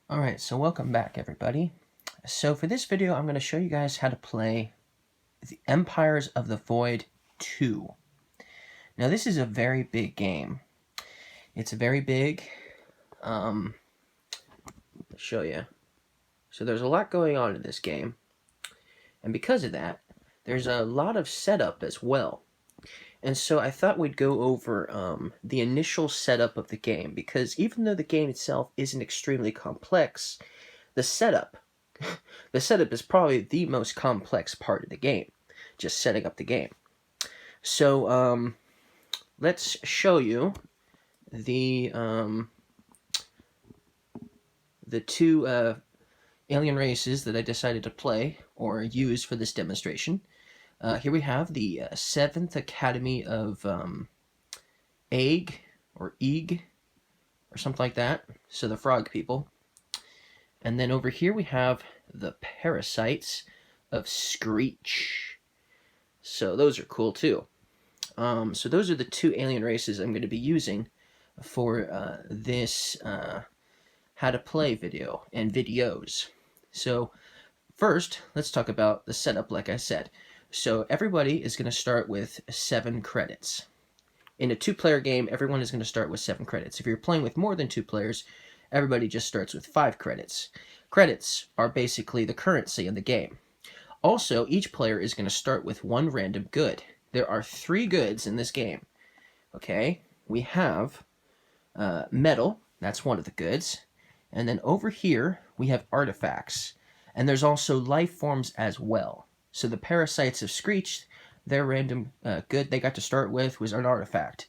Alright, so welcome back everybody. So for this video I'm going to show you guys how to play the Empires of the Void 2. Now this is a very big game. It's very big. I'll show you. So there's a lot going on in this game. And because of that, there's a lot of setup as well. And so I thought we'd go over the initial setup of the game, because even though the game itself isn't extremely complex, the setup is probably the most complex part of the game, just setting up the game. So let's show you the two alien races that I decided to play or use for this demonstration. Here we have the 7th Academy of Egg, or Eeg, or something like that. So the frog people. And then over here we have the parasites of Screech. So those are cool too. So those are the two alien races I'm going to be using for this how to play video and videos. So first, let's talk about the setup like I said. So everybody is going to start with 7 credits. In a 2-player game, everyone is going to start with 7 credits. If you're playing with more than 2 players, everybody just starts with 5 credits. Credits are basically the currency in the game. Also, each player is going to start with 1 random good. There are 3 goods in this game. Okay, we have metal, that's one of the goods. And then over here, we have artifacts. And there's also life forms as well. So the parasites of Screech, their random good they got to start with was an artifact.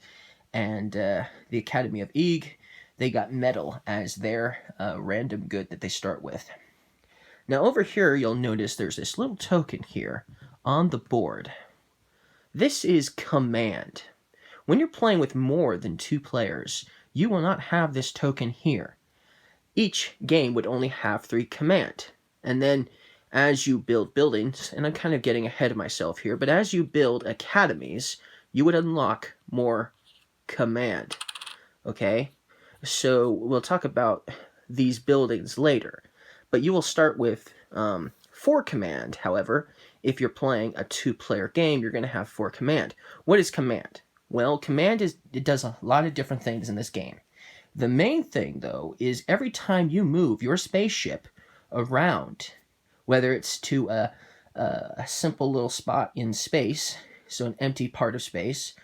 And the Academy of Eeg, they got metal as their random good that they start with. Now over here, you'll notice there's this little token here on the board. This is command. When you're playing with more than 2 players, you will not have this token here. Each game would only have 3 command. And then as you build buildings, and I'm kind of getting ahead of myself here, but as you build academies, you would unlock more command. Okay? So we'll talk about these buildings later. But you will start with 4 command, however. If you're playing a 2-player game, you're going to have 4 command. What is command? Well, command it does a lot of different things in this game. The main thing, though, is every time you move your spaceship around, whether it's to a simple little spot in space, so an empty part of space,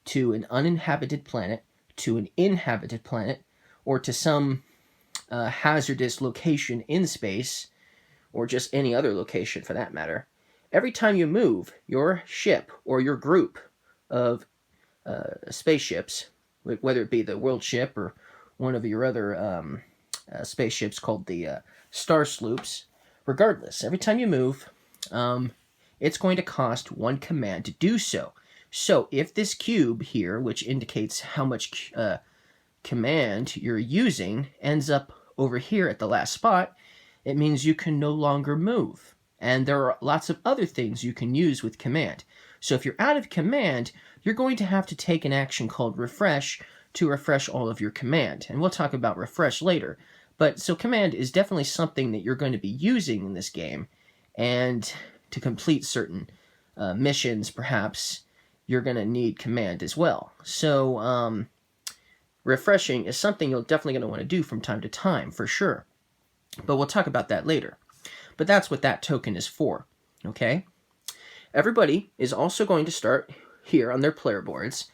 to an uninhabited planet, to an inhabited planet, or to some hazardous location in space, or just any other location for that matter, every time you move your ship or your group of spaceships, whether it be the world ship or one of your other spaceships called the star sloops, regardless, every time you move, it's going to cost 1 command to do so. So if this cube here, which indicates how much command you're using, ends up over here at the last spot, it means you can no longer move. And there are lots of other things you can use with command. So if you're out of command, you're going to have to take an action called refresh to refresh all of your command. And we'll talk about refresh later. But so command is definitely something that you're going to be using in this game. And to complete certain missions, perhaps, you're going to need command as well. So refreshing is something you're definitely going to want to do from time to time, for sure. But we'll talk about that later. But that's what that token is for, okay? Everybody is also going to start here on their player boards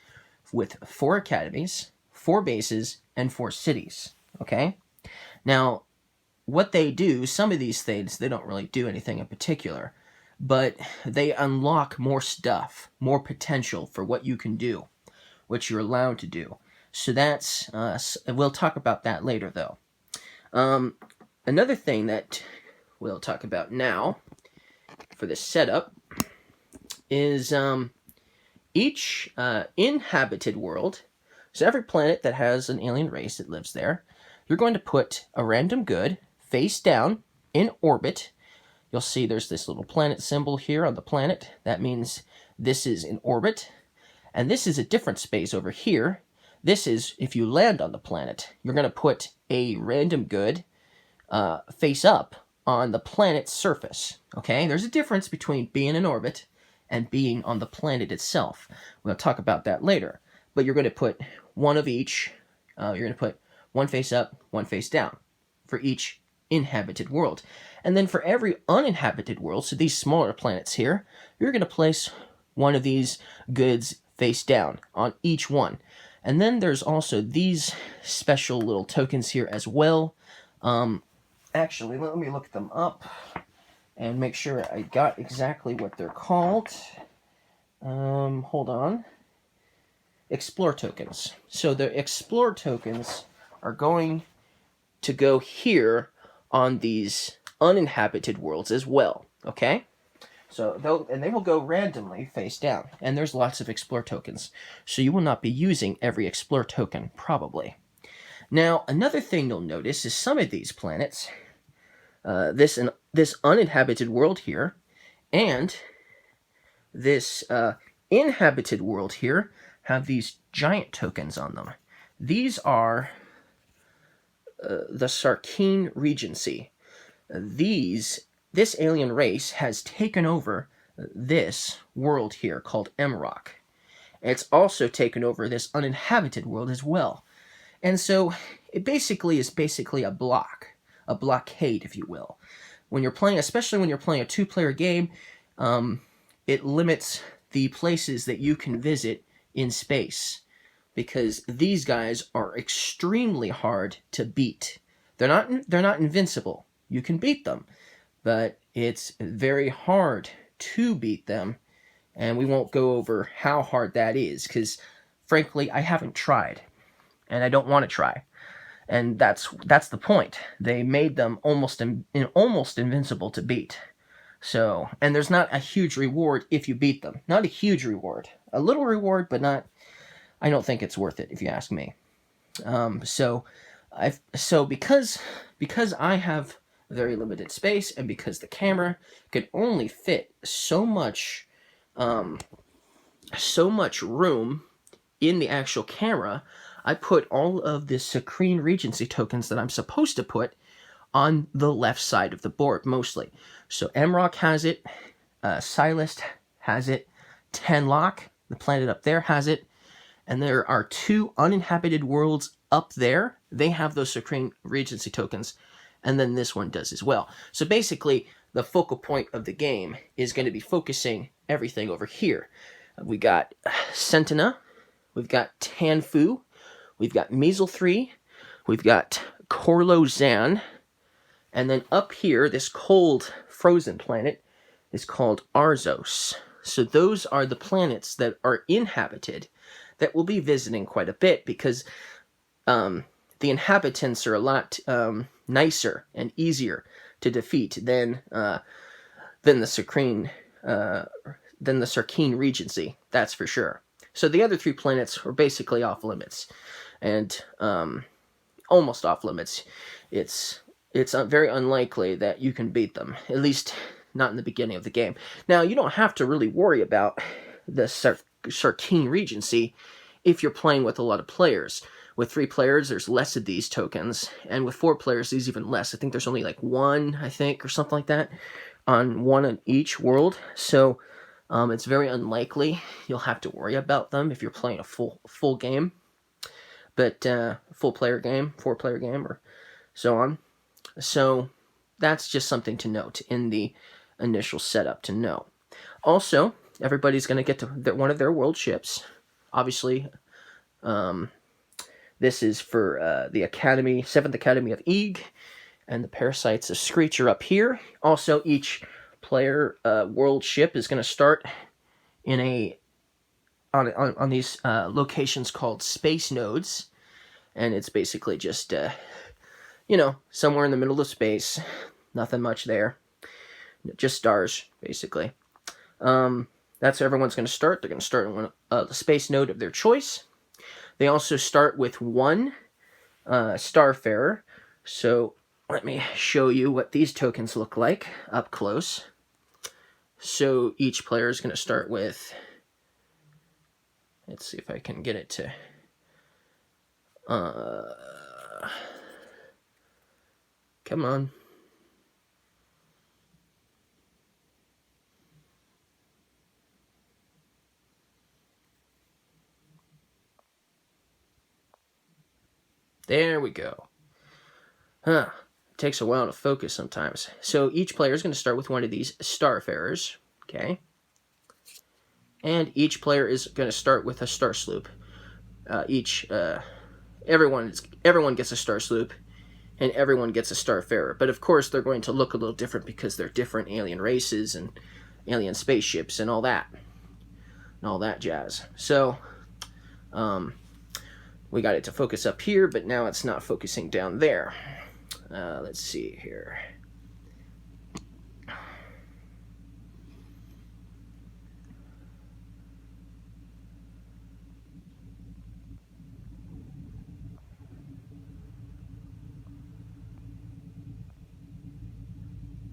with 4 academies, 4 bases, and 4 cities, okay? Now, what they do, some of these things, they don't really do anything in particular, but they unlock more stuff, more potential for what you can do, what you're allowed to do. So that's, we'll talk about that later, though. Another thing that we'll talk about now for this setup is each inhabited world. So every planet that has an alien race that lives there, you're going to put a random good face down in orbit. You'll see there's this little planet symbol here on the planet. That means this is in orbit. And this is a different space over here. This is if you land on the planet. You're going to put a random good face up on the planet's surface. Okay, there's a difference between being in orbit and being on the planet itself. We'll talk about that later. But you're going to put one of each. You're going to put one face up, one face down for each inhabited world. And then for every uninhabited world, so these smaller planets here, you're going to place one of these goods face down on each one. And then there's also these special little tokens here as well. Actually, let me look them up and make sure I got exactly what they're called. Hold on. Explore tokens. So the explore tokens are going to go here on these uninhabited worlds as well. Okay? So they will go randomly face down, and there's lots of explore tokens. So you will not be using every explore token, probably. Now, another thing you'll notice is some of these planets, this uninhabited world here, and this inhabited world here, have these giant tokens on them. These are the Sarkeen Regency. This alien race has taken over this world here called Emrock. It's also taken over this uninhabited world as well. And so it is a blockade, if you will. When you're playing, especially when you're playing a two-player game, it limits the places that you can visit in space, because these guys are extremely hard to beat. They're not invincible. You can beat them, but it's very hard to beat them, and we won't go over how hard that is, because frankly, I haven't tried, and I don't want to try. And that's the point. They made them almost invincible to beat. So, and there's not a huge reward if you beat them. Not a huge reward. A little reward, but not. I don't think it's worth it, if you ask me. So because I have very limited space, and because the camera could only fit so much room in the actual camera, I put all of the Sarkeen Regency tokens that I'm supposed to put on the left side of the board, mostly. So Emrock has it, Silist has it, Tenlock, the planet up there, has it, and there are two uninhabited worlds up there. They have those Sarkeen Regency tokens, and then this one does as well. So basically, the focal point of the game is going to be focusing everything over here. We got Sentina, we've got Tanfu, we've got Measle 3, we've got Corlozan, and then up here, this cold, frozen planet is called Arzos. So those are the planets that are inhabited that we'll be visiting quite a bit, because the inhabitants are a lot nicer and easier to defeat than the Sarkeen Regency. That's for sure. So the other three planets are basically off limits, and almost off limits. It's very unlikely that you can beat them, at least not in the beginning of the game. Now, you don't have to really worry about the Sarkeen Regency if you're playing with a lot of players. With 3 players, there's less of these tokens, and with 4 players, there's even less. I think there's only like 1, or something like that, on one on each world. So it's very unlikely you'll have to worry about them if you're playing a full game, but full player game, 4-player game, or so on. So that's just something to note in the initial setup to know. Also, everybody's going to get to one of their world ships. Obviously, this is for the Academy, 7th Academy of Eeg, and the Parasites of Screech are up here. Also, each player world ship is going to start in on these locations called space nodes, and it's basically just somewhere in the middle of space, nothing much there, just stars basically. That's where everyone's going to start. They're going to start on the space node of their choice. They also start with 1 Starfarer. So let me show you what these tokens look like up close. So each player is going to start with, let's see if I can get it to Come on. There we go. Huh. It takes a while to focus sometimes. So each player is going to start with one of these starfarers. Okay. And each player is going to start with a star sloop. Everyone gets a star sloop, and everyone gets a starfarer. But of course, they're going to look a little different because they're different alien races and alien spaceships and all that jazz. So, we got it to focus up here, but now it's not focusing down there. Let's see here.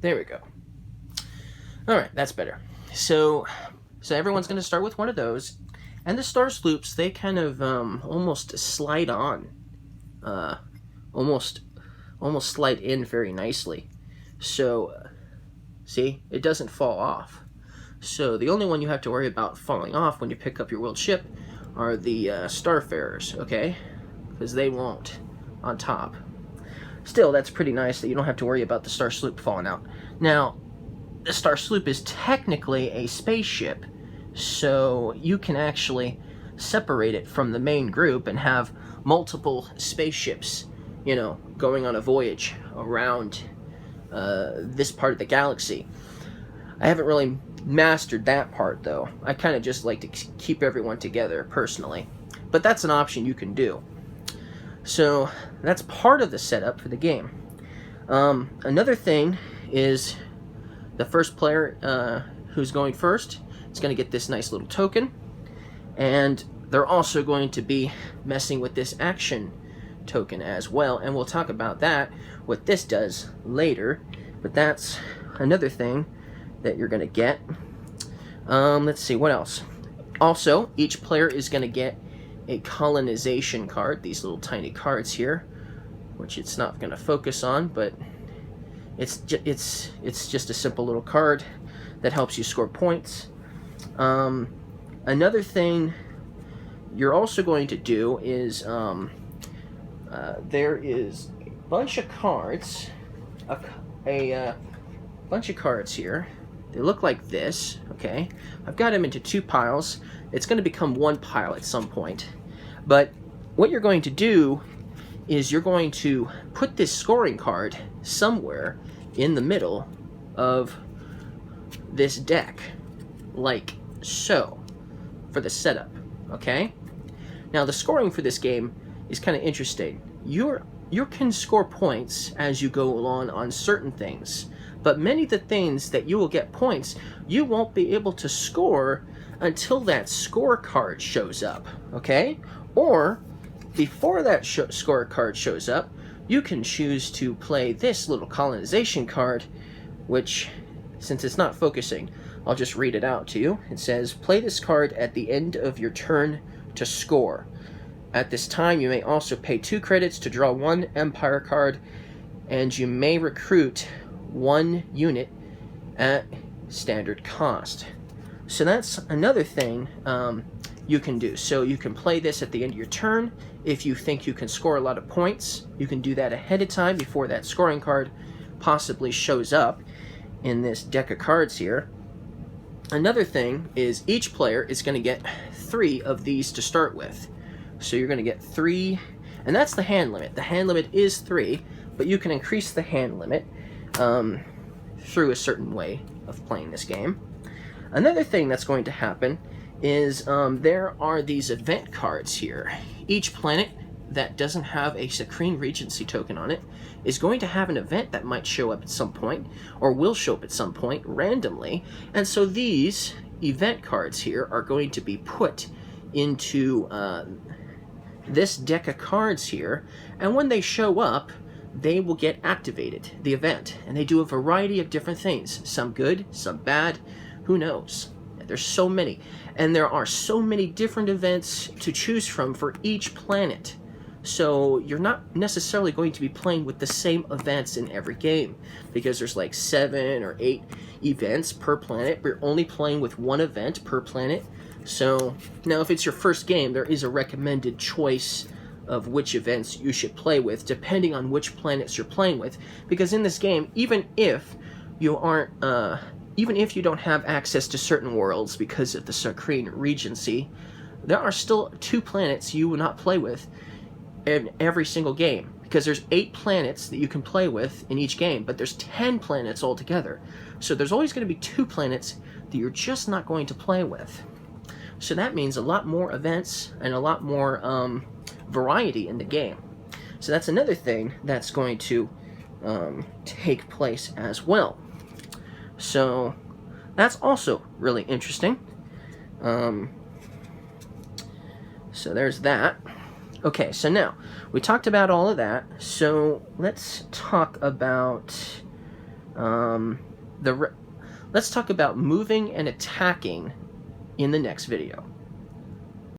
There we go. All right, that's better. So everyone's going to start with one of those, and the star sloops, they kind of almost slide on, almost slide in very nicely. So see, it doesn't fall off. So the only one you have to worry about falling off when you pick up your world ship are the starfarers, okay? Because they won't on top. Still, that's pretty nice that you don't have to worry about the star sloop falling out. Now, the star sloop is technically a spaceship, so you can actually separate it from the main group and have multiple spaceships, you know, going on a voyage around this part of the galaxy. I haven't really mastered that part, though. I kind of just like to keep everyone together, personally. But that's an option you can do. So that's part of the setup for the game. Another thing is the first player who's going first is going to get this nice little token, and they're also going to be messing with this action token as well, and we'll talk about that, what this does, later. But that's another thing that you're going to get. Let's see, what else? Also, each player is going to get a colonization card, these little tiny cards here, which it's not going to focus on, but it's just a simple little card that helps you score points. Another thing you're also going to do is there is a bunch of cards, a bunch of cards here. They look like this, okay? I've got them into two piles. It's going to become one pile at some point. But what you're going to do is you're going to put this scoring card somewhere in the middle of this deck, like so, for the setup, okay? Now, the scoring for this game is kind of interesting. You can score points as you go along on certain things, but many of the things that you will get points, you won't be able to score until that scorecard shows up, okay? Or, before that scorecard shows up, you can choose to play this little colonization card, which, since it's not focusing, I'll just read it out to you. It says, play this card at the end of your turn to score. At this time, you may also pay 2 credits to draw 1 Empire card, and you may recruit 1 unit at standard cost. So that's another thing you can do. So you can play this at the end of your turn. If you think you can score a lot of points, you can do that ahead of time before that scoring card possibly shows up in this deck of cards here. Another thing is each player is going to get 3 of these to start with. So you're going to get 3, and that's the hand limit. The hand limit is 3, but you can increase the hand limit through a certain way of playing this game. Another thing that's going to happen is there are these event cards here. Each planet that doesn't have a Supreme Regency token on it is going to have an event that might show up at some point, or will show up at some point randomly, and so these event cards here are going to be put into this deck of cards here, and when they show up, they will get activated, the event, and they do a variety of different things, some good, some bad, who knows. There's so many, and there are so many different events to choose from for each planet. So you're not necessarily going to be playing with the same events in every game, because there's like 7 or 8 events per planet, but you're only playing with one event per planet. So now if it's your first game, there is a recommended choice of which events you should play with, depending on which planets you're playing with. Because in this game, even if you don't have access to certain worlds because of the Sarkrean Regency, there are still 2 planets you will not play with in every single game, because there's 8 planets that you can play with in each game, but there's 10 planets altogether. So there's always going to be 2 planets that you're just not going to play with. So that means a lot more events and a lot more variety in the game. So that's another thing that's going to take place as well. So that's also really interesting. So there's that. Okay, so now we talked about all of that. So let's talk about let's talk about moving and attacking in the next video.